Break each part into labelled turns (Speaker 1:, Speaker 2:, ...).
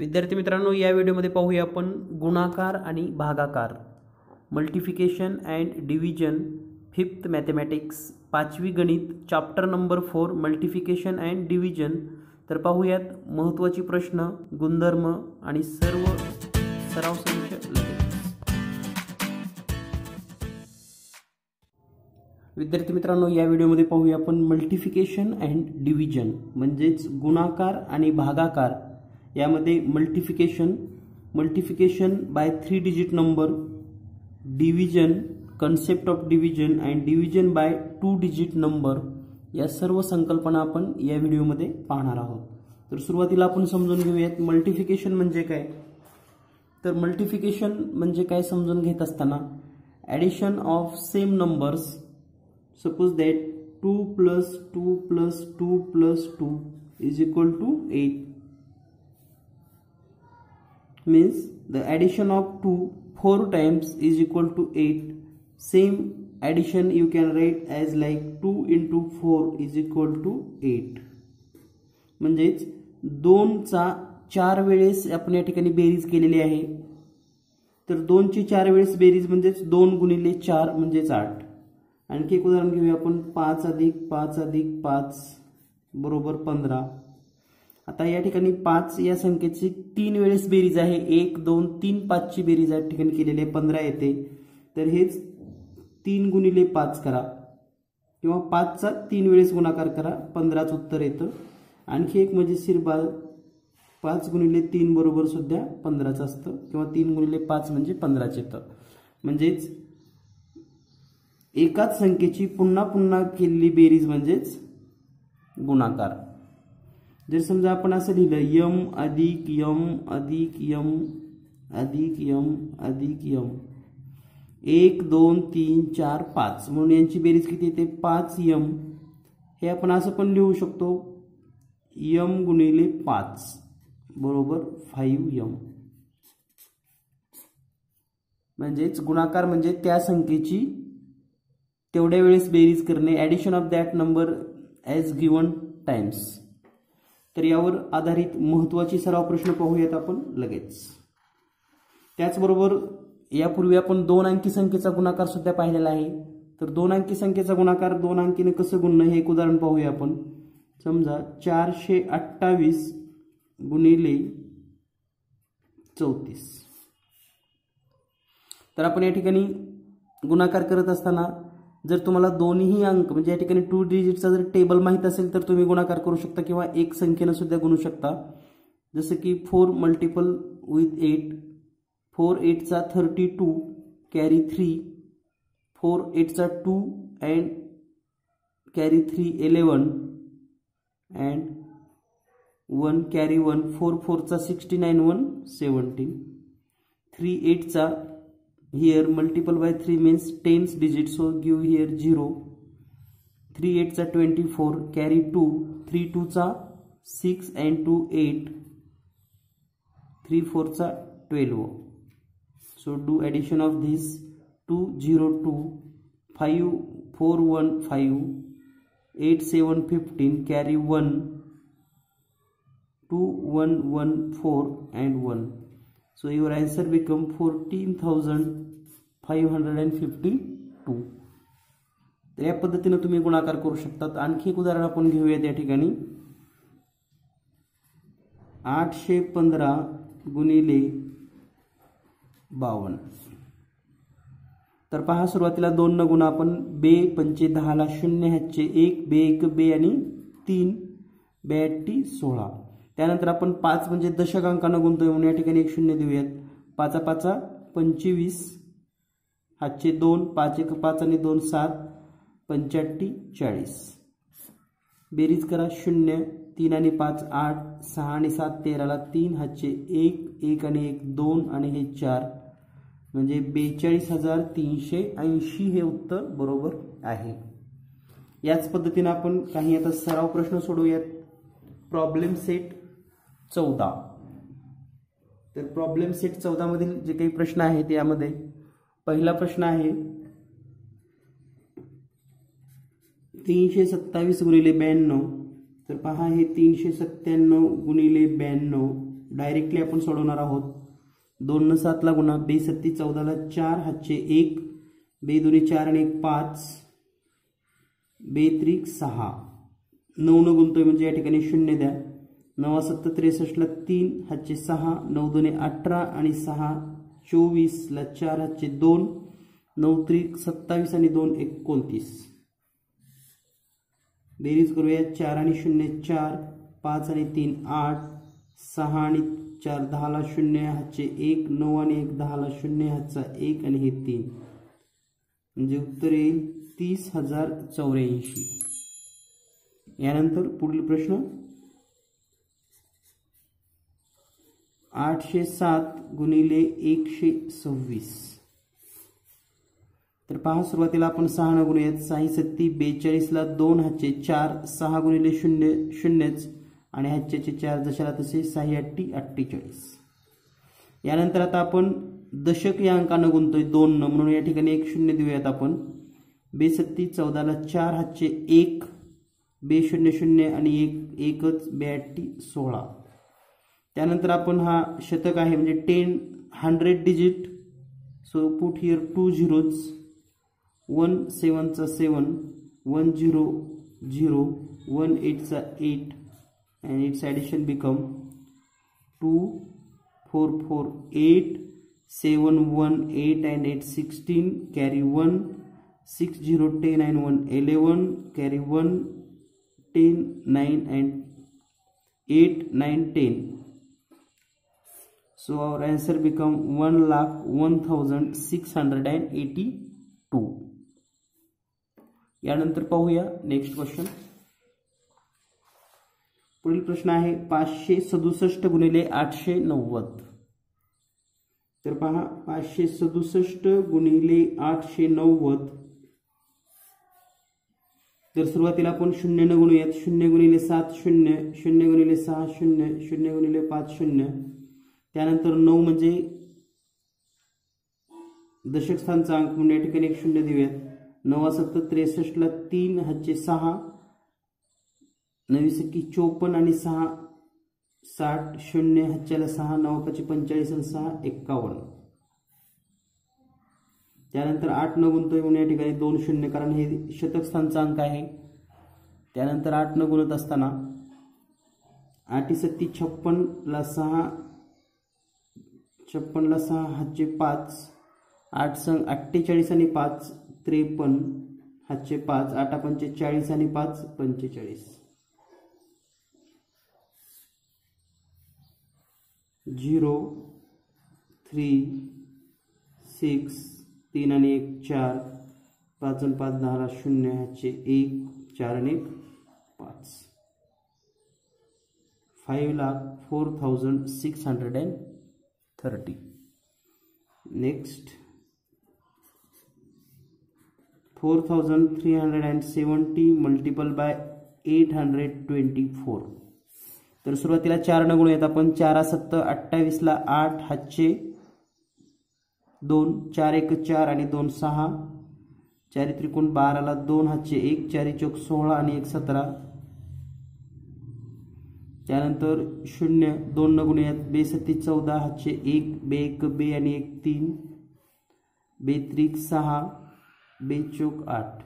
Speaker 1: विद्यार्थी मित्रांनो, या व्हिडिओमध्ये पाहूया आपण गुणाकार आणि भागाकार, multiplication and division, fifth mathematics, पाचवी गणित, chapter number 4 multiplication and division. तर पाहूयात महत्त्वाची प्रश्न, गुणधर्म आणि सर्व सराव संख्या लगेच. विद्यार्थी मित्रांनो, या व्हिडिओमध्ये पाहूया आपण मल्टिफिकेशन अँड डिव्हिजन म्हणजेच गुणाकार आणि भागाकार. यामध्ये multiplication by 3 digit number, division, concept of division and division by 2 digit number, या सर्व संकल्पना आपण या व्हिडिओमध्ये पाहणार आहोत. तर सुरुवातीला आपण समजून घेऊयात मल्टिफिकेशन म्हणजे काय. तर मल्टिफिकेशन म्हणजे काय समजून घेत असताना addition of same numbers. Suppose that 2 + 2 + 2 + 2 is equal to 8. Means the addition of 2 4 times is equal to 8. Same addition you can write as like 2 × 4 is equal to 8. म्हणजेच 2 चा 4 वेळेस आपण या ठिकाणी बेरीज केलेली आहे. तर 2 ची 4 वेळेस बेरीज म्हणजेच 2 × 4 म्हणजेच 8. आणखी एक उदाहरण घेऊया आपण. 5 + 5 + 5 = 15. आता या ठिकाणी 5 या संख्येची 3 वेळेस बेरीज आहे. 1 2 3 5 ची बेरीज या ठिकाणी केलेली आहे, 15 येते. तर हेच 3 × 5 करा किंवा 5 चा 3 वेळेस गुणाकार करा, 15च उत्तर येतं. आणखी एक मजेशीर बाब, 5 × 3 बरोबर सुद्धा 15च असतं किंवा 3 × 5 म्हणजे 15च येतं. म्हणजेच एकाच संख्येची पुन्हा पुन्हा केलेली बेरीज म्हणजेच गुणाकार. जर समजा आपण असं लिहिलं m + m + m + m + m 1 2 3 4 5 म्हणून यांची बेरीज किती येते 5m. हे आपण असं पण लिहू शकतो m × 5 = 5m. म्हणजेच गुणाकार म्हणजे त्या संख्येची तेवढ्या वेळेस बेरीज करणे, addition of that number as given times. तर यावर आधारित महत्त्वाची सराव प्रश्न पाहूयात आपण लगेच. त्याचबरोबर यापूर्वी आपण 2 अंकी संख्येचा गुणाकार सुद्धा पाहिलेला आहे. तर 2 अंकी संख्येचा गुणाकार 2 अंकीने कसं गुणणं हे एक उदाहरण पाहूया आपण. समजा 428 × 34. तर आपण या ठिकाणी गुणाकार करत असताना जर तुम्हाला दोन्ही अंक म्हणजे या ठिकाणी 2 डिजिटचा जर टेबल माहित असेल तर तुम्ही गुणाकार करू शकता किंवा एक संख्येने सुद्धा गुणू शकता. जसं की 4 × 8, 4 8 चा 32 कॅरी 3, 4 8 चा 2 अँड कॅरी 3 11 अँड 1 कॅरी 1, 4 4 चा 69 1 17, 3 8 चा here multiple by 3 means 10th digit, so give here 0, 3 8 चा 24 carry 2, 3 2 चा 6 and 2 8, 3 4 चा 12. So do addition of this 2 0 2, 5 4 1 5, 8 7 15 carry 1, 2 1 1 4 and 1. So your answer become 14,552. तर या पद्धतीने तुम्ही गुणाकार करू शकतात. आणखी एक उदाहरण आपण घेऊयात या ठिकाणी. 815 × 52. तर पहा, सुरुवातीला 2 न गुणा आपण बे 5 10 ला 0 ह्याचे 1 बे 1 बे आणि 3 बे 8 16. त्यानंतर आपण 5 म्हणजे दशकांकानं गुणतोय म्हणून या ठिकाणी एक 0 देऊयात. 5 5 25 हातचे 2, 5 1 5 आणि 2 7, 85 40. बेरीज करा 0 3 आणि 5 8, 6 आणि 7 13 ला 3 हातचे 1 1 आणि 1 2 आणि हे 4 म्हणजे 42,380 हे उत्तर बरोबर आहे. याच पद्धतीने आपण काही आता सराव प्रश्न सोडवूयात. Problem set 14. तर प्रॉब्लेम सेट 14 मधील जे काही प्रश्न आहेत यामध्ये पहिला प्रश्न आहे 327 × 92. तर पहा, हे 397 × 92 डायरेक्टली आपण सोडवणार आहोत. 2 न 7 ला गुणा, 2 7 14 ला 4 हातचे 1, 2 2 4 आणि 1 5, 2 3 6, 9 न गुणतोय म्हणजे या ठिकाणी 0 द्या. 9 7 63 ला 3 हातचे 6, 9 2 18 आणि 6 24 ला 4 हातचे 2, 9 3 27 आणि 2 29. बेरीज करूया. 4 आणि 0 4, 5 आणि 3 8, 6 आणि 4 10 ला 0 हातचे 1, 9 आणि 1 10 ला 0 हातचा 1 आणि हे 3, म्हणजे उत्तर येईल 30,084. यानंतर पुढील प्रश्न 807 गुणिले 126. तर पहा, सुरुवातीला आपण 6 न गुणूयात. 6 7 42 ला 2 हातचे 4, 6 गुणिले 0 0च आणि हातचे 4 जशाला तसे, 6 8 48. यानंतर आता आपण दशक या अंकानं गुणतोय 2 न, म्हणून या ठिकाणी एक 0 देऊयात आपण. 2 7 14 ला 4 हातचे 1, 2 0 0 आणि 1 एकच, 2 8 16. त्यानंतर आपण हा शतक आहे म्हणजे 100 digit, so put here 2 zeros. 1 7 चा 7, 1 0 0, 1 8 चा 8 and its addition become 2 4 4 8, 7 1 8 and 8 16, carry 1, 6 0 10 and 1 11, carry 1 10 9 and 8 9 10. So our answer become 1,01,682. यानंतर पाहूया नेक्स्ट क्वेश्चन. पुढील प्रश्न आहे 567 गुणिले 890. तर पहा, 567 गुणिले 890. तर सुरुवातीला आपण 0 न गुणूयात. 0 गुणिले 7 0, 0 गुणिले 6 0, 0 गुणिले 5 0. त्यानंतर 9 म्हणजे दशक स्थानचा अंक म्हणून या ठिकाणी एक 0 देऊयात. 9 7 63 ला 3 हातचे 6, 9 54 आणि 6 60, 0 हातच्याला 6, 9 5 45 आणि 6 51. त्यानंतर 8 न गुणतोय म्हणून या ठिकाणी 2 0, कारण हे शतक स्थानचा अंक आहे. त्यानंतर 8 न गुणत असताना 8 7 56 ला 6, 56 ला 6 हातचे 5, 8 संग 48 आणि 5 53 हातचे 5, 8 5 40 आणि 5 45. 0 3 6 3 आणि 1 4, 5 आणि 5 10 ला 0 हातचे 1 4 आणि 1 5. 5,04,630. Next 4,370 multiple bye 824. तर सुरुवातीला 4 न गुणूयात आपण. 4 7 28 ला 8 हातचे 2, 4 1 4 आणि 2 6, 4 त्रिकोण 12 ला 2 हातचे 1, 4 चौक 16 आणि 1 17. त्यानंतर 0 2 न गुणूयात. 2 7 14 हातचे 1, 2 1 2 आणि 1 3, 2 3 6, 2 चौक 8.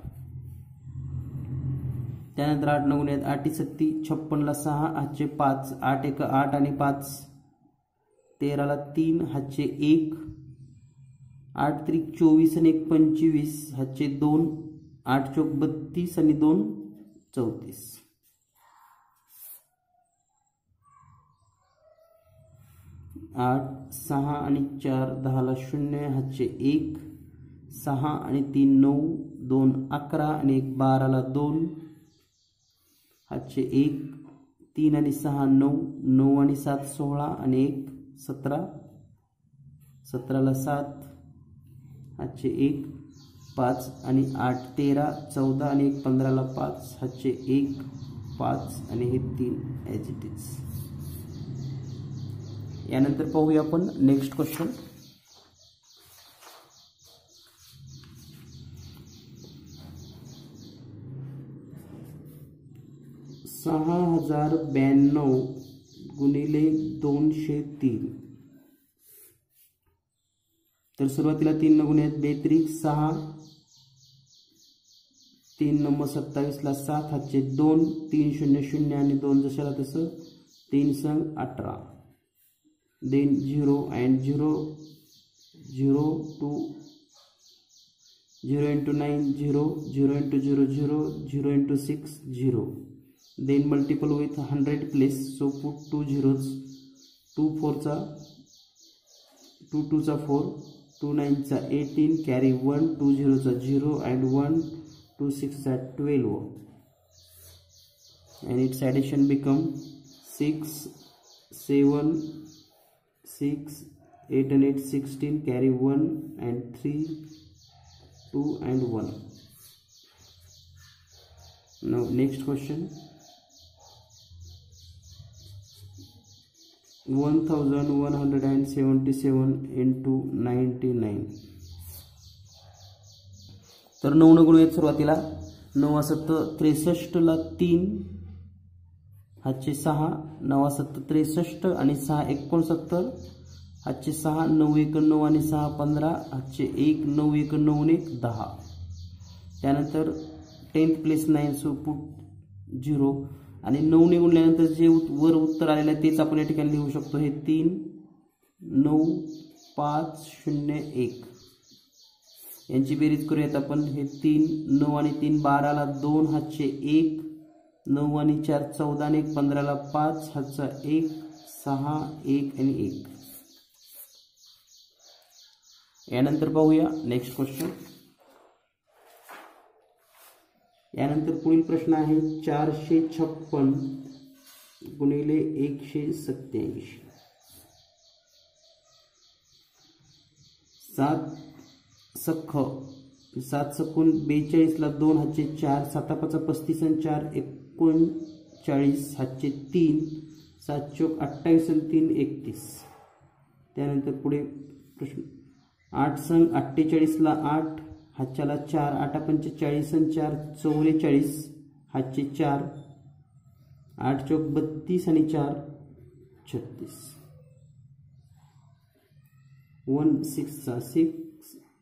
Speaker 1: त्यानंतर 8 न गुणूयात. 8 7 56 ला 6 हातचे 5, 8 1 8 आणि 5, 13 ला 3 हातचे 1, 8 3 24 आणि 1 25 हातचे 2, 8 चौक 32 आणि 2 34. 8 6 आणि 4 10 ला 0 हातचे 1, 6 आणि 3 9, 2 11 आणि 1 12 ला 2 हातचे 1, 3 आणि 6 9, 9 आणि 7 16 आणि 1 17, 17 ला 7 हातचे 1, 5 आणि 8 13, 14 आणि 1 15 ला 5 हातचे 1 5 आणि हे 3 ॲज इट इज. यानंतर पाहूया आपण नेक्स्ट क्वेश्चन. $6,092 गुणिले 203. तर सुरुवातीला 3 न गुणिले 32 6, 3 नंबर 27 ला 7 हातचे 2, 3 0 0 आणि 2 जशाला तसं 3 संग 18. Then 0 and 0 0 2 0 into 9 0 0 into 0 0 0 into 6 0. Then multiple with 100 place, so put 2 zeros. 2 4 चा 2 2 चा 4, 2 9 चा 18, carry 1, 2 0 चा 0 and 1, 2 6 चा 12, and its addition become 6 7 6 8 and 8 16, carry 1 and 3 2 and 1. Now next question. 1177 into 99. तर 9 न गुणूयात सुरुवातीला. 9 7 63 ला 3 हातचे 6, 9 7 63 आणि 6 69 हातचे 6, 9 1 9 आणि 6 15 हातचे 1, 9 1 9 1 10. त्यानंतर 10th प्लेस 9, सो पुट 0 आणि 9 ने गुणल्यानंतर जे वर उत्तर आलेलं आहे तेच आपण या ठिकाणी लिहू शकतो. हे 3 9 5 0 1 यांची बेरीज करूयात आपण. हे 3 9 आणि 3 12 ला 2 हातचे 1, 9 आणि 4 14 आणि 1 15 ला 5 हातचा 1 6 1 आणि 1. यानंतर पाहूया नेक्स्ट क्वेश्चन. यानंतर पुढील प्रश्न आहे 456 गुणिले 187. 7 सख 7 सकून 42 ला 2 हातचे 4, 7 5 35 आणि 4 39 हातचे 3, 7 चौक 28 आणि 3 31. त्यानंतर पुढे प्रश्न 8 संग 48 ला 8 हातच्याला 4, 8 पंचे 40 आणि 4 44 हातचे 4, 8 चौक 32 आणि 4 36. 1 6 चा 6,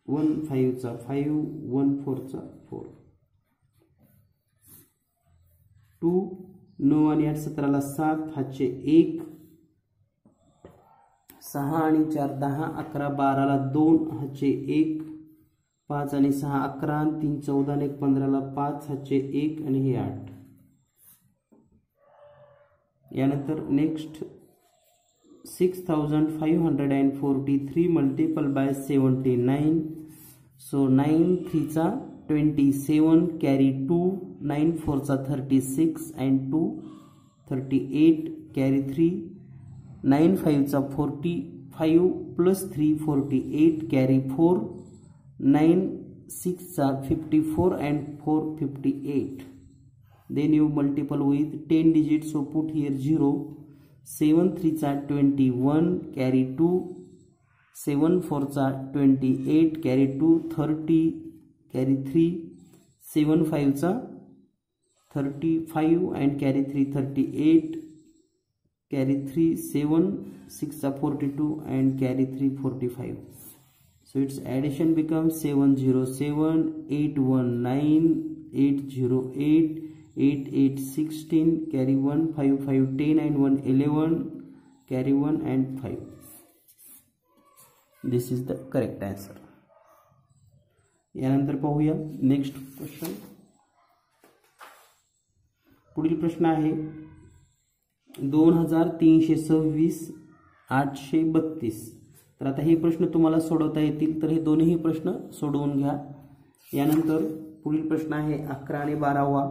Speaker 1: 1 5 चा 5, 1 4 चा 4. 2 9 आणि 8 17 ला 7 हातचे 1, 6 आणि 4 10 11 12 ला 2 हातचे 1, 5 आणि 6 11 आणि 3 14 आणि 1 15 ला 5 हातचे 1 आणि हे 8. यानंतर नेक्स्ट 6543 मल्टिपल बाय 79, सो 9 3 चा 27, कॅरी 2, 9 4 चा 36 and 2 38, कॅरी 3, 9 5 चा 45 प्लस 3 48, कॅरी 4, 9 6 चा 54 and 4 58. Then you multiple with 10 digits, so put here 0. 7 3 चा 21, carry 2, 7 4 चा 28, carry 2 30, carry 3, 7 5 चा 35 and carry 3 38, carry 3, 7 6 चा 42 and carry 3 45. So its addition becomes 707 819 808 8 8 16, carry 1 5 5 10 and 1 11, carry 1 and 5. This is the correct answer. यानंतर पाहूया next question. पुढील प्रश्न आहे 2326 832. तर आता हे प्रश्न तुम्हाला सोडवता येतील, तर हे दोन्ही प्रश्न सोडवून घ्या. यानंतर पुढील प्रश्न आहे 11 आणि 12वा.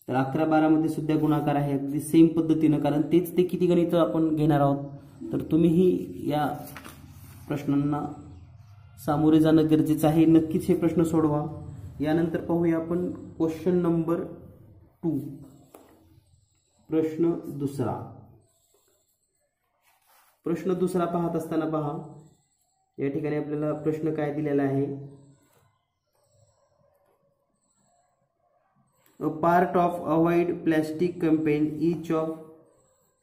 Speaker 1: तर 11 12 मध्ये सुद्धा गुणाकार आहे अगदी सेम पद्धतीने, कारण तेच ते किती गणित आपण घेणार आहोत. तर तुम्हीही या प्रश्नांना सामोरे जाणं गरजेचं आहे. नक्कीच हे प्रश्न सोडवा. यानंतर पाहूया आपण क्वेश्चन नंबर 2. प्रश्न दुसरा. प्रश्न दुसरा पाहत असताना पहा या ठिकाणी आपल्याला प्रश्न काय दिलेला आहे. A part of avoid plastic campaign, each of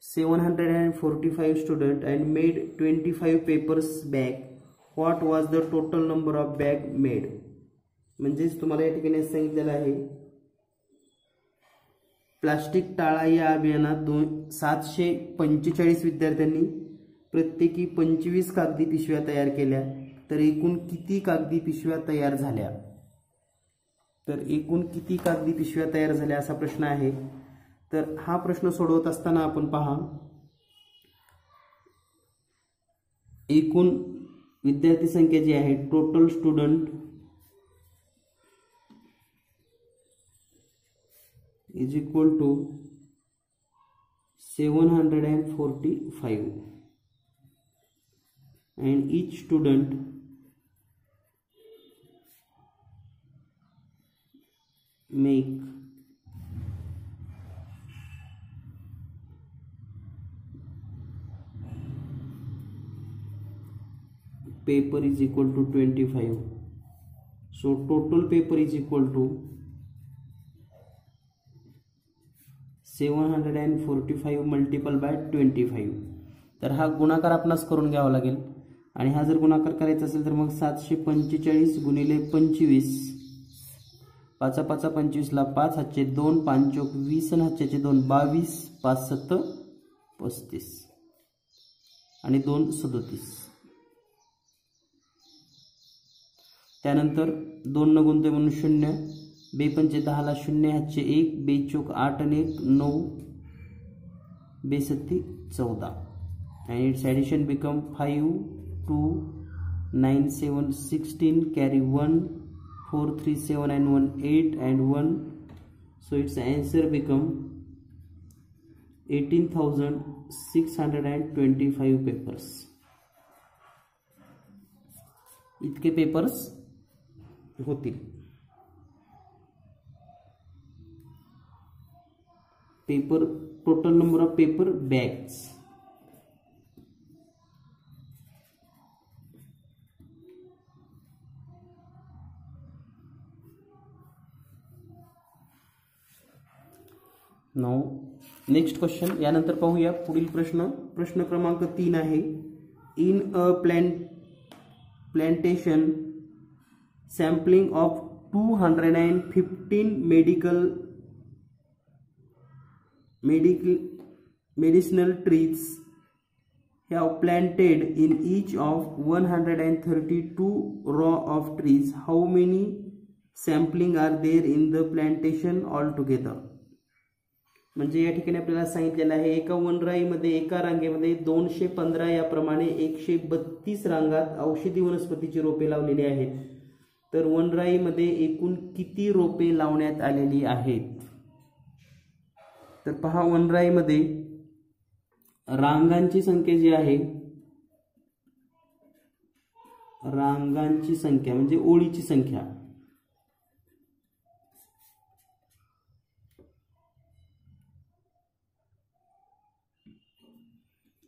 Speaker 1: 745 student and made 25 papers bag. What was the total number of bag made? म्हणजेच तुम्हाला या ठिकाणी सांगितलेलं आहे प्लास्टिक टाळा या अभियानात 745 विद्यार्थ्यांनी प्रत्येकी 25 कागदी पिशव्या तयार केल्या, तर एकूण किती कागदी पिशव्या तयार झाल्या? तर एकूण किती कागदी पिशव्या तयार झाल्या असा प्रश्न आहे. तर हा प्रश्न सोडवत असताना आपण पहा, एकूण विद्यार्थी संख्या जी आहे total student is equal to 745 and each student make paper is equal to 25. So total paper is equal to 745 multiplied by 25. तर हा गुणाकार आपणास करून घ्यावा लागेल आणि हा जर गुणाकार करायचा असेल तर मग 745 गुणिले 25, 5 5 25 ला 5 हातचे 2, 5 चौक 20 आणि हातचे 2, 22, 5 7 35 आणि 2 37. त्यानंतर 2 न गुणते म्हणून 0, 2 पंचे 10 ला 0, हातचे 1, 2 चौक 8 आणि 1 9, 2 Satti 14 and its addition become 5 2 9 7 16 carry 1 4 3 7 and 1 8 and 1, so its answer become 18,625 papers. इतके पेपर्स होतील. Paper total number of paper bags. Now next question. यानंतर पाहूया पुढील प्रश्न. प्रश्न क्रमांक 3 आहे. In a plantation sampling of 215 medicinal trees have planted in each of 132 row of trees. How many sampling are there in the plantation altogether? म्हणजे या ठिकाणी आपल्याला सांगितलेलं आहे एका वनराईमध्ये एका रांगेमध्ये 215 याप्रमाणे 132 रांगात औषधी वनस्पतीची रोपे लावलेली आहेत. तर वनराईमध्ये एकूण किती रोपे लावण्यात आलेली आहेत? तर पहा, वनराईमध्ये रांगांची संख्या जी आहे, रांगांची संख्या म्हणजे ओळीची संख्या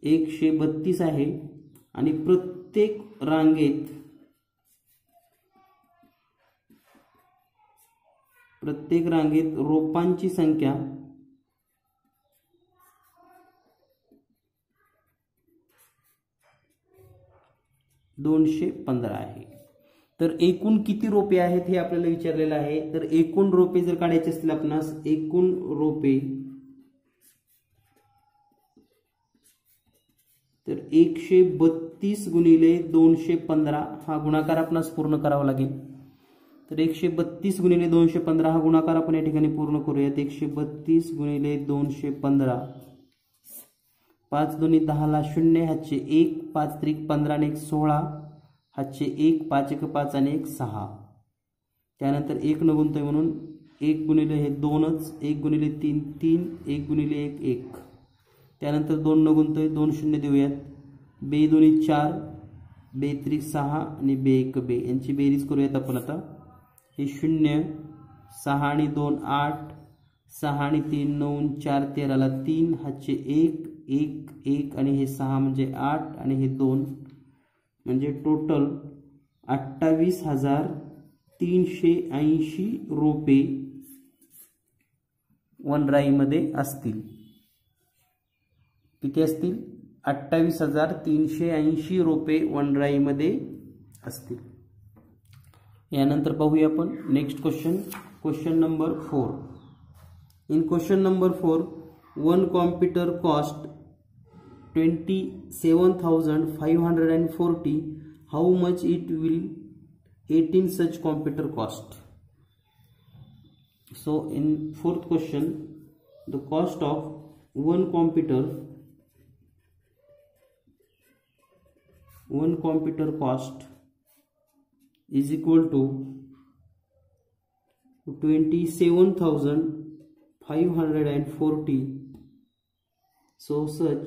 Speaker 1: 132 आहे आणि प्रत्येक रांगेत रोपांची संख्या 215 आहे. तर एकूण किती रोपे आहेत हे आपल्याला विचारलेलं आहे. तर एकूण रोपे जर काढायचे असतील आपणास, एकूण रोपे तर 132 गुणिले 215 हा गुणाकार आपणास पूर्ण करावा लागेल. तर 132 गुणिले 215 हा गुणाकार आपण या ठिकाणी पूर्ण करूयात. 132 गुणिले 215, 5 2 10 ला 0, हातचे 1, 5 3 15 आणि 1 16, हातचे 1, 5 1 5 आणि 1 6. त्यानंतर 1 न गुणतोय म्हणून 1 गुणिले हे 2च, 1 गुणिले 3 3, 1 गुणिले 1 1. त्यानंतर 2 न गुणतोय 2 0 देऊयात. 2 2 4, 2 3 6 आणि 2 1 2 यांची बेरीज करूयात आपण आता. हे 0, 6 आणि 2 8, 6 आणि 3 9, 4 13 ला 3, हातचे 1 1 1 आणि हे 6 म्हणजे 8 आणि हे 2 म्हणजे टोटल 28,380 रोपे वनराईमध्ये असतील. किती असतील 28,380 रोपे वनराईमध्ये असतील. यानंतर पाहूया आपण next question number 4. In question number 4, one computer cost 27,540. How much it will 18 such computer cost? So in fourth question, the cost of one computer cost is equal to 27,540. So such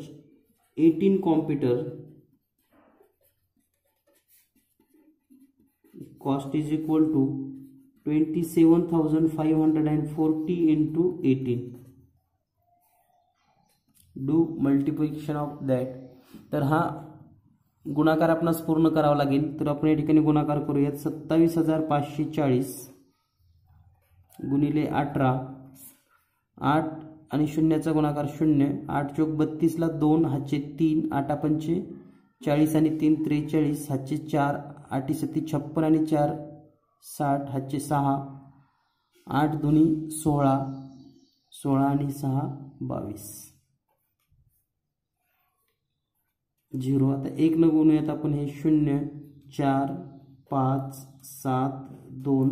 Speaker 1: 18 computer cost is equal to 27,540 into 18. Do multiplication of that. तर हा गुणाकार आपणास पूर्ण करावा लागेल. तर आपण या ठिकाणी गुणाकार करूयात. 27,540 गुणिले 18, 8 आणि शून्याचा गुणाकार 0, 8 चौक 32 ला 2, हातचे 3, 8 पंचे 40 आणि 3 43, हातचे 4, 8 7 56 आणि 4 60, हातचे 6, 8 दुनी 16, 16 आणि 6 22, 0. आता 1 न गुणूयात आपण हे 0 4 5 7 2,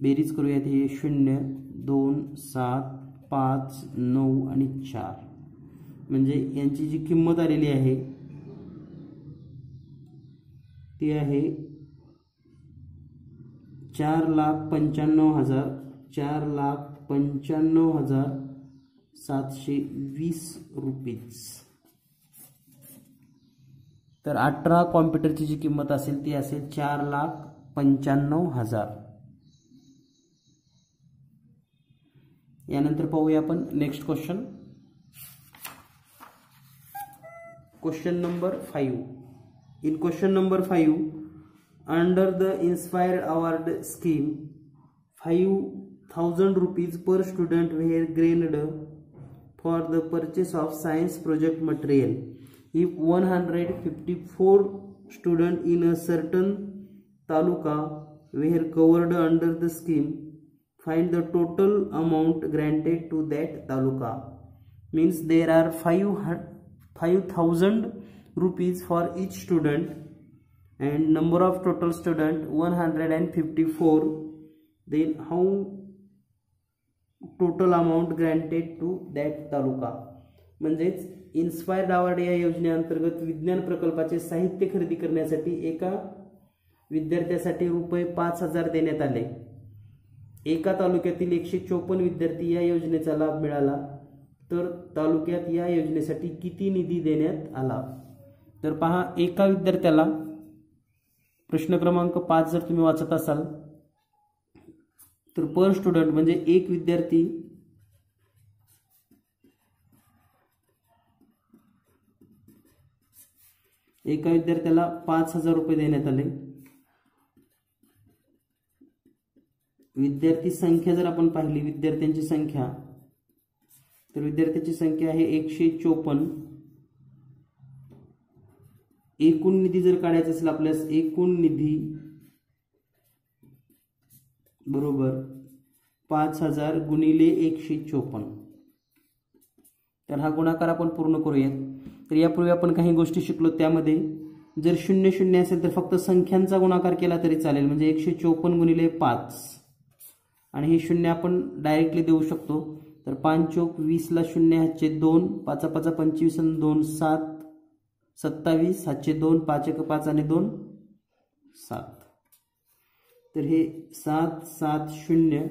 Speaker 1: बेरीज करूयात हे 0 2 7 5 9 आणि 4, म्हणजे यांची जी किंमत आलेली आहे ती आहे 4,95,720 रुपीज. तर 18 कॉम्प्युटरची जी किंमत असेल ती असेल 4,95,000. यानंतर पाहूया आपण next question number 5. In question number 5, under the Inspired Award scheme, 5,000 rupees per student were granted for the purchase of science project material. If 154 students in a certain taluka were covered under the scheme, find the total amount granted to that taluka. Means there are 5,000 rupees for each student and number of total student 154. Then how total amount granted to that taluka. म्हणजेच inspired award या योजनेअंतर्गत विज्ञान प्रकल्पाचे साहित्य खरेदी करण्यासाठी एका विद्यार्थ्यासाठी रुपये 5,000 देण्यात आले. एका तालुक्यातील 154 विद्यार्थी या योजनेचा लाभ मिळाला. तर तालुक्यात या योजनेसाठी किती निधी देण्यात आला? तर पहा, एका विद्यार्थ्याला प्रश्न क्रमांक 5 जर तुम्ही वाचत असाल तर पर स्टुडंट म्हणजे एक विद्यार्थी एका विद्यार्थ्याला 5,000 रुपये देण्यात आले. विद्यार्थी संख्या जर आपण पाहिली, विद्यार्थ्यांची संख्या, तर विद्यार्थ्यांची संख्या आहे 154. एकूण निधी जर काढायचा असेल आपल्यास, एकूण निधी बरोबर 5,000 गुणिले 154. तर हा गुणाकार आपण पूर्ण करूयात. तर यापूर्वी आपण काही गोष्टी शिकलो. त्यामध्ये जर 0 0 असेल तर फक्त संख्यांचा गुणाकार केला तरी चालेल. म्हणजे 154 गुणिले 5 आणि हे 0 आपण डायरेक्टली देऊ शकतो. तर 5 चौक 20 ला 0, हातचे 2, 5 5 25 आणि 2 7 27, हातचे 2, 5 1 5 आणि 2 7. तर हे 7 7 0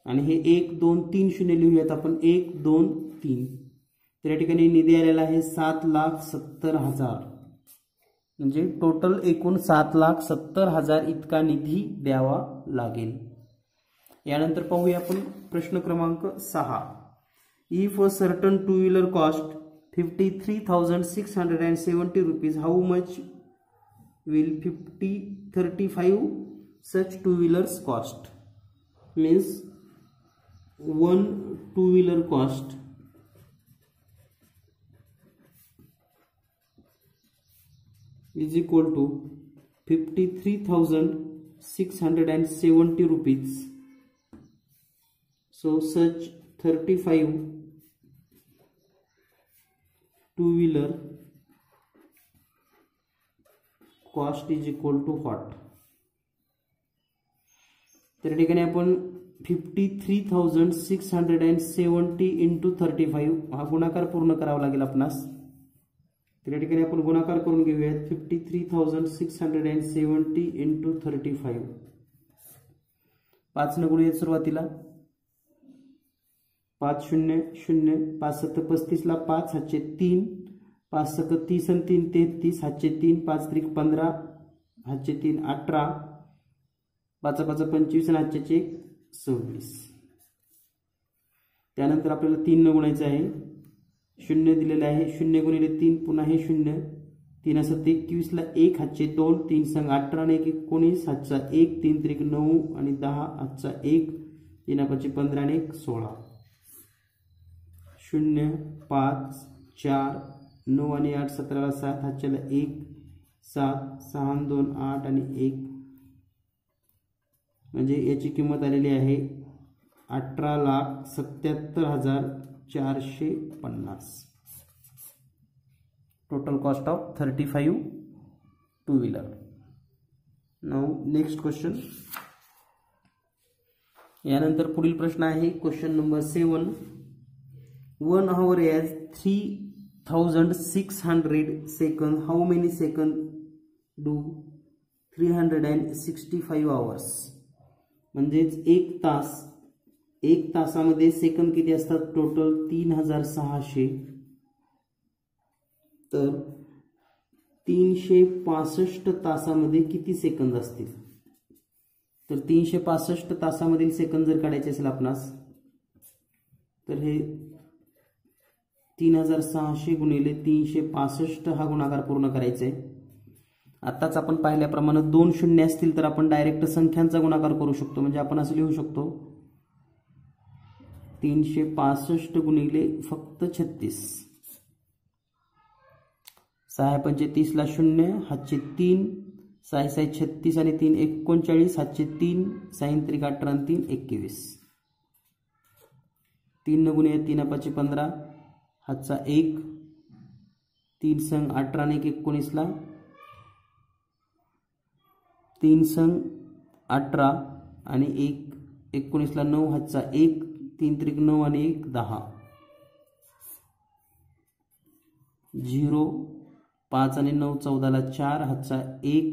Speaker 1: आणि हे 1 2 3 0 लिहूयात आपण. 1 2 3. तर या ठिकाणी निधी आलेला आहे 7,70,000. म्हणजे टोटल एकूण 7,70,000 इतका निधी द्यावा लागेल. यानंतर पाहूया आपण प्रश्न क्रमांक 6. If a certain two wheeler cost 53,670 rupees, how much will 35 such two wheelers cost? Means one two wheeler cost is equal to 53,670 rupees. So such 35 two-wheeler cost is equal to what? तर ठिकाणी आपण 53,670 into 35 हा गुणाकार पूर्ण करावा लागेल आपणास. तर या ठिकाणी आपण गुणाकार करून घेऊयात. 53,670 इंटू 35 5 न गुणूयात सुरुवातीला. 5 0 0 5 7 35 ला 5 हातचे 3 5 सक 30 आणि 3 33 हातचे 3 5 त्रिक 15 हातचे 3 18 5 5 25 आणि हातचे 1 26. त्यानंतर आपल्याला 3 न गुणायचं आहे. 0 दिलेलं आहे. 0 गुणिले 3 पुन्हा हे 0 3 असं 21 ला 1 हातचे 2 3 संग 18 आणि 1 19 हातचा 1 3 त्रिक 9 आणि 10 हातचा 1 3 5 15 आणि 1 16 0 5 4 9 आणि 8 17 ला 7 हातच्याला 1 7 6 आणि 2 8 आणि 1 म्हणजे याची किंमत आलेली आहे 18,77,450. Total cost of 35 two wheeler. Now next question. यानंतर पुढील प्रश्न आहे question number 7. 1 hour has 3,600 seconds. How many seconds do 365 hours? म्हणजेच एक तासामध्ये सेकंद किती असतात? टोटल 3,600. तर 365 तासामध्ये किती सेकंद असतील? तर 365 तासामधील सेकंद जर काढायचे असेल आपणास तर हे 3,600 गुणिले 365 हा गुणाकार पूर्ण करायचा आहे. आताच आपण पाहिल्याप्रमाणे 2 शून्य असतील तर आपण डायरेक्ट संख्यांचा गुणाकार करू शकतो. म्हणजे आपण असं लिहू शकतो 365 गुणिले फक्त 36. 6 पंचे 30 ला 0 हातचे 3 6 6 36 आणि 3 39 हातचे 3 6 त्रिक 18 आणि 3 21. 3 न गुणिले 3 5 15 हातचा 1 3 संग 18 आणि 19 ला 3 संग 18 आणि 1 19 ला 9 हातचा 1 3 त्रिक 9 आणि 1 10 0 5 आणि 9 14 ला 4 हातचा 1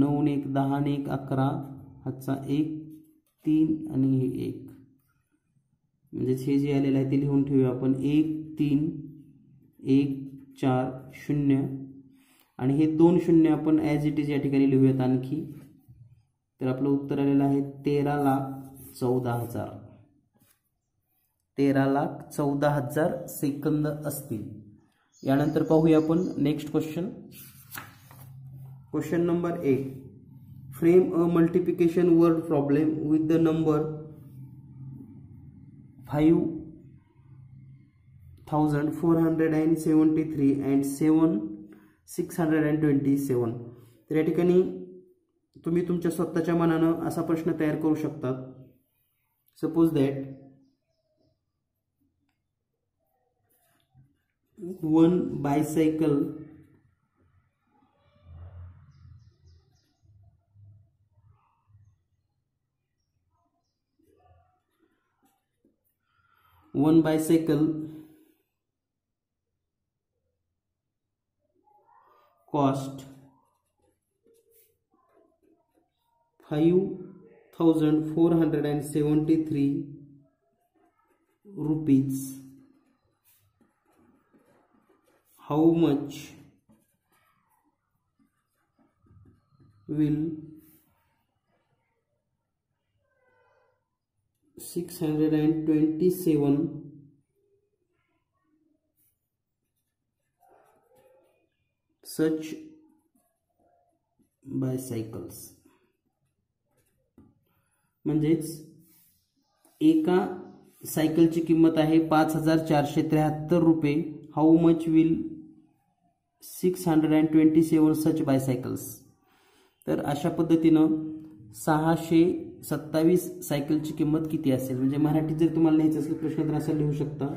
Speaker 1: 9 आणि 1 10 आणि 1 11 हातचा 1 3 आणि 1 म्हणजे हे जे आलेलं आहे ते लिहून ठेवूया आपण 1 3 1 4 0 आणि हे 2 शून्य आपण ॲज इट इज या ठिकाणी लिहूयात आणखी. तर आपलं उत्तर आलेलं आहे 13,14,000. 13,14,000 सेकंद असतील. यानंतर पाहूया आपण next question. Question number 8. Frame a multiplication word problem with the number 5,473 and 7,627. तर या ठिकाणी तुम्ही तुमच्या स्वतःच्या मनानं असा प्रश्न तयार करू शकता. Suppose that 1 bicycle cost 5,473 rupees. How much will 627 such bicycles? म्हणजेच एका सायकलची किंमत आहे 5,473 रुपये. How much will 627 such bicycles. तर अशा पद्धतीनं 627 सायकलची किंमत किती असेल, म्हणजे मराठीत जर तुम्हाला लिहायचं असेल प्रश्न तर असं लिहू शकता,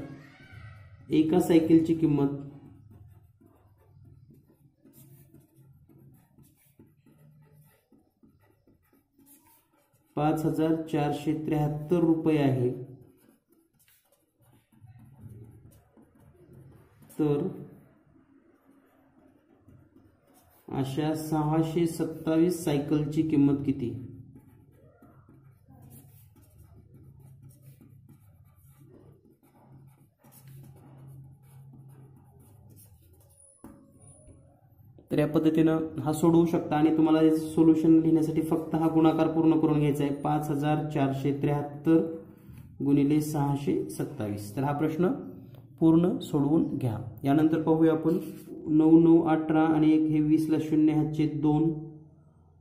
Speaker 1: एका सायकलची किंमत 5473 रुपये आहे. तर अशा 627 सायकलची किंमत किती? तर या पद्धतीनं हा सोडवू शकता आणि तुम्हाला याचं सोल्युशन लिहिण्यासाठी फक्त हा गुणाकार पूर्ण करून घ्यायचा आहे. 5473 गुणिले 627. तर हा प्रश्न पूर्ण सोडवून घ्या. यानंतर पाहूया आपण 9 9 18 आणि 1 हे 20 ला 0 हातचे 2,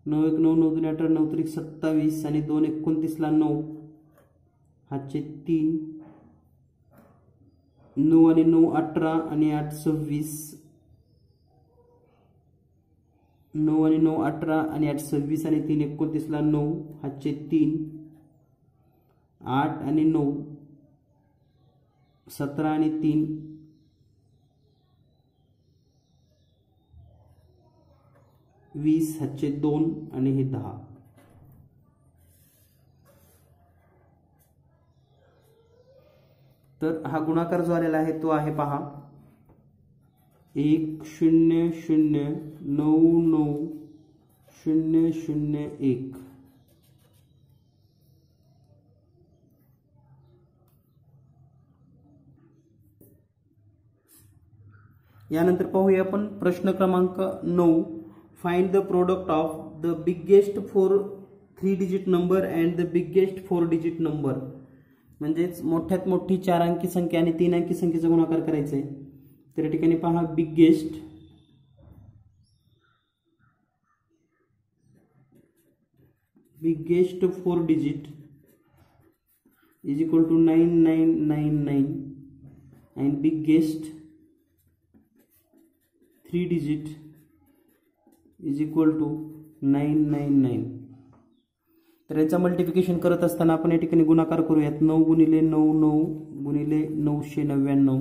Speaker 1: 9 1 9 9 2 18 9 त्रिक 27 आणि 2 29 ला 9 हातचे 3, 9 आणि 9 18 आणि 8 26, 9 आणि 9 18 आणि 8 26 आणि 3 29 ला 9 हातचे 3, 8 आणि 9 17 आणि 3 20 हातचे 2 आणि हे 10. तर हा गुणाकार जो आलेला आहे तो आहे पहा 1 0 0 9 9 0 0 1. यानंतर पाहूया आपण प्रश्न क्रमांक 9. Find the product of the biggest 3 digit number and the biggest 4 digit number. म्हणजेच मोठ्यात मोठी 4 अंकी संख्या आणि 3 अंकी संख्येचा गुणाकार करायचा आहे. तर या ठिकाणी पहा biggest biggest 4 digit is equal to 9999 and biggest 3 digit is equal to 999. तर याचा मल्टिप्लिकेशन करत असताना आपण या ठिकाणी गुणाकार करूयात. 9 गुणिले 9 9 गुणिले 999,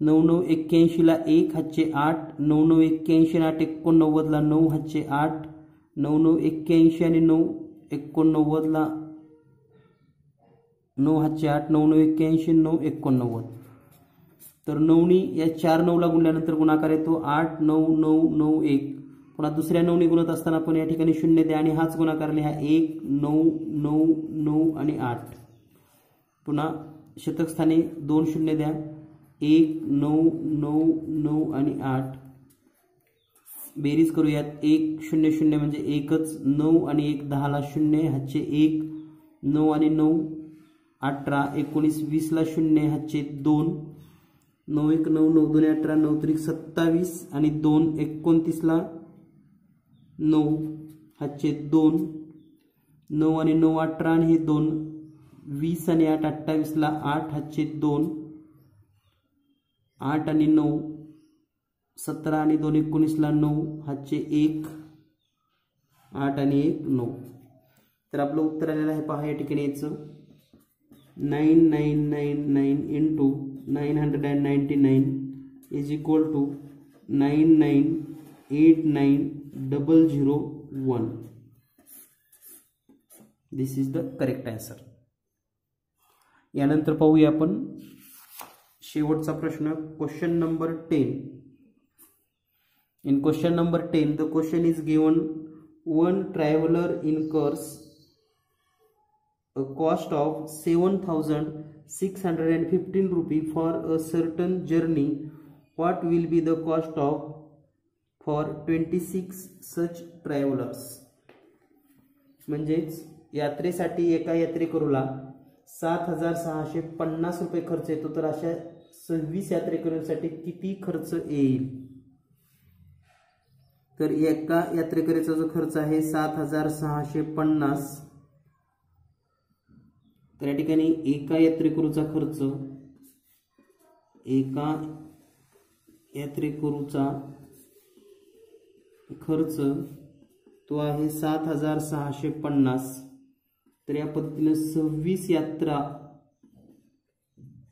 Speaker 1: 9 9 81 ला 1 हातचे 8, 9 9 81 8 89 ला 9 हातचे 8, 9 9 81 आणि 9 89 ला 9 हातचे 8, 9 9 81 9 89. तर 9नी या 4 9 ला गुणल्यानंतर गुणाकार येतो 8 9 9 9 1. पुन्हा दुसऱ्या 9नी गुणत असताना आपण या ठिकाणी 0 द्या आणि हाच गुणाकार लिहा 1 9 9 9 आणि 8. पुन्हा शतक स्थानी 2 0 द्या 1 9 9 9 आणि 8. बेरीज करूयात 1 0 0 म्हणजे एकच, 9 आणि 1 10 ला 0 हातचे 1, 9 आणि 9 18 19 20 ला 0 हातचे 2, 9 1 9 9 2 18 9 त्रिक 27 आणि 2 29 ला 9 हातचे 2, 9 आणि 9 18 आणि हे 2 20 आणि 8 28 ला 8 हातचे 2, 8 आणि 9 17 आणि 2 19 ला 9 हातचे 1, 8 आणि 1 9. तर आपलं उत्तर आलेलं आहे पहा या ठिकाणी याचं 9999 into 999 is equal to 9989001. This is the correct answer. यानंतर पाहूया आपण शेवटचा प्रश्न question number 10. In question number 10, the question is given one traveler incurs a cost of 7,615 rupees for a certain journey. What will be the cost of for 26 such travelers? म्हणजेच यात्रेसाठी एका यात्रेकरूला 7,650 रुपये खर्च येतो. तर अशा 26 यात्रेकरूंसाठी किती खर्च येईल? तर एका यात्रेकरूचा जो खर्च आहे 7,650. तर या ठिकाणी एका यात्रेकरूचा खर्च एका यात्रेकरूचा खर्च तो आहे 7,650. तर या पद्धतीने 26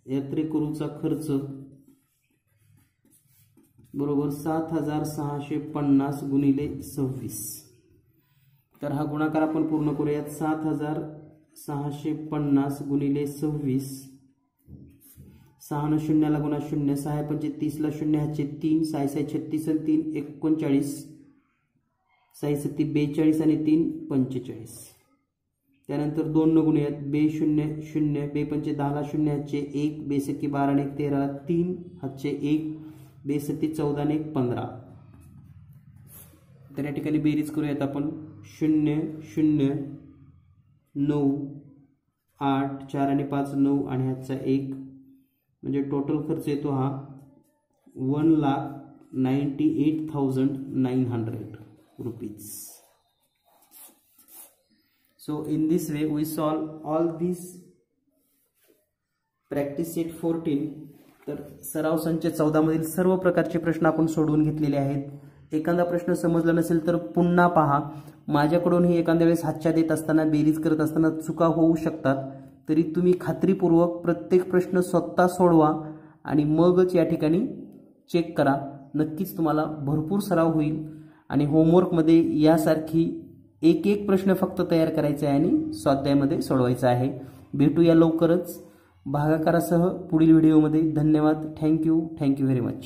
Speaker 1: यात्रेकरूचा खर्च बरोबर 7,650 गुणिले 26. तर हा गुणाकार आपण पूर्ण करूयात. 7,650 गुणिले 26. 6 न 0 ला गुणा 0, 6 पंचे 30 ला 0 ह्याचे 3, 6 6 36 आणि 3 39, 6 7 42 आणि 3 45. त्यानंतर 2 न गुणूयात. बे 0 0, बे पंचे 10 ला 0 ह्याचे 1, बे सत्ती 12 आणि 1 13, 3 ह्याचे 1, बे सत्ती 14 आणि 1 15. तर या ठिकाणी बेरीज करूयात आपण. 0 0 9 8, 4 आणि 5 9 आणि ह्याचा 1, म्हणजे टोटल खर्च येतो हा 1,98,900 rupees. So in this way we solve all these practice set 14. तर सराव संच 14 मधील सर्व प्रकारचे प्रश्न आपण सोडवून घेतलेले आहेत. एखादा प्रश्न समजला नसेल तर पुन्हा पहा. माझ्याकडूनही एखाद्या वेळेस हातच्या देत असताना बेरीज करत असताना चुका होऊ शकतात. तरी तुम्ही खात्रीपूर्वक प्रत्येक प्रश्न स्वतः सोडवा आणि मगच या ठिकाणी चेक करा. नक्कीच तुम्हाला भरपूर सराव होईल. आणि होमवर्कमध्ये यासारखी एक प्रश्न फक्त तयार करायचा आहे आणि स्वाध्यायामध्ये सोडवायचा आहे. भेटूया लवकरच भागाकारासह पुढील व्हिडिओमध्ये. धन्यवाद. Thank you very much.